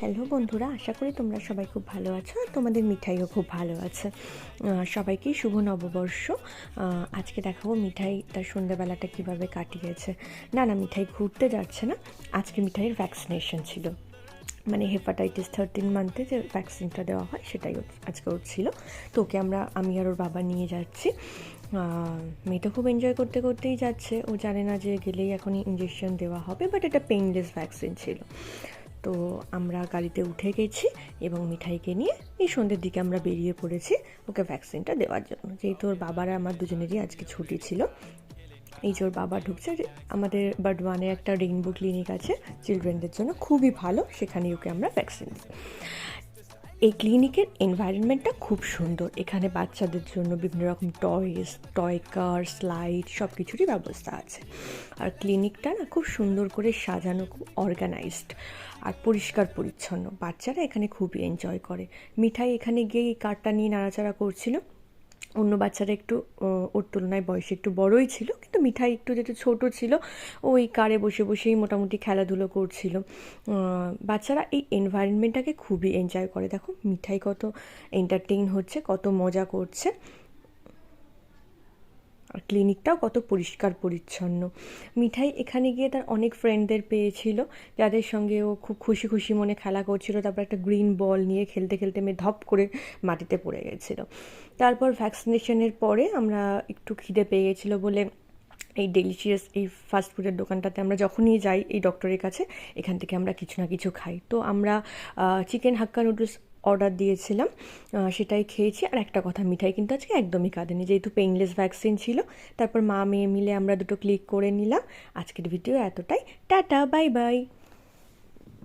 Hello বন্ধুরা, আশা করি তোমরা সবাই খুব ভালো আছো আর তোমাদের মিঠাইও খুব ভালো আছে। সবাইকেই শুভ নববর্ষ। আজকে দেখাবো মিঠাই তার সন্ধ্যাবেলাটা কীভাবে কাটিয়েছে। না, মিঠাই ঘুরতে যাচ্ছে না, আজকে মিঠাইয়ের ভ্যাকসিনেশন ছিল, মানে হেপাটাইটিস 13 মান্থে যে ভ্যাকসিনটা দেওয়া হয় সেটাই আজকে ওর ছিল। তো ওকে আমি আর ওর বাবা নিয়ে যাচ্ছি। মেয়েটা খুব এনজয় করতে করতেই যাচ্ছে, ও জানে না যে গেলেই এখনই ইঞ্জেকশন দেওয়া হবে, বাট এটা পেইনলেস ভ্যাকসিন ছিল। তো আমরা গাড়িতে উঠে গেছি এবং মিঠাইকে নিয়ে এই সন্ধ্যের দিকে আমরা বেরিয়ে পড়েছি ওকে ভ্যাকসিনটা দেওয়ার জন্য, যেহেতু ওর বাবারা আমার দুজনেরই আজকে ছুটি ছিল। এই যে ওর বাবা ঢুকছে, আমাদের বার্ডওয়ানে একটা রেইনবো ক্লিনিক আছে চিলড্রেনদের জন্য, খুবই ভালো, সেখানেই ওকে আমরা ভ্যাকসিন দিই। এই ক্লিনিকের এনভায়রনমেন্টটা খুব সুন্দর, এখানে বাচ্চাদের জন্য বিভিন্ন রকম টয় কার, স্লাইড সব কিছুরই ব্যবস্থা আছে। আর ক্লিনিকটা না খুব সুন্দর করে সাজানো, খুব অর্গানাইজড আর পরিষ্কার পরিচ্ছন্ন। বাচ্চারা এখানে খুবই এনজয় করে। মিঠাই এখানে গিয়ে এই কারটা নিয়ে নাড়াচাড়া করছিল। অন্য বাচ্চারা একটু ওর তুলনায় বয়সে একটু বড়ই ছিল, কিন্তু মিঠাই একটু যেহেতু ছোটো ছিল, ওই কারে বসে বসেই মোটামুটি খেলাধুলো করছিল। বাচ্চারা এই এনভায়রনমেন্টটাকে খুবই এনজয় করে। দেখো মিঠাই কত এন্টারটেইন হচ্ছে, কত মজা করছে, আর ক্লিনিকটাও কত পরিষ্কার পরিচ্ছন্ন। মিঠাই এখানে গিয়ে তার অনেক ফ্রেন্ডদের পেয়েছিল, যাদের সঙ্গে ও খুব খুশি খুশি মনে খেলা করছিল। তারপর একটা গ্রিন বল নিয়ে খেলতে খেলতে মেয়ে ধপ করে মাটিতে পড়ে গেছিলো। তারপর ভ্যাকসিনেশনের পরে আমরা একটু খিদে পেয়ে গেছিলো বলে এই ডেলিশিয়াস এই ফাস্টফুডের দোকানটাতে আমরা যখনই যাই এই ডক্টরের কাছে, এখান থেকে আমরা কিছু না কিছু খাই। তো আমরা চিকেন হাক্কা নুডলস অর্ডার দিয়েছিলাম, সেটাই খেয়েছি। আর একটা কথা, মিঠাই কিন্তু আজকে একদমই কাঁদেনি, যেহেতু পেইনলেস ভ্যাকসিন ছিল। তারপর মা মেয়ে মিলে আমরা দুটো ক্লিক করে নিলাম। আজকের ভিডিও এতটাই, টাটা, বাই বাই।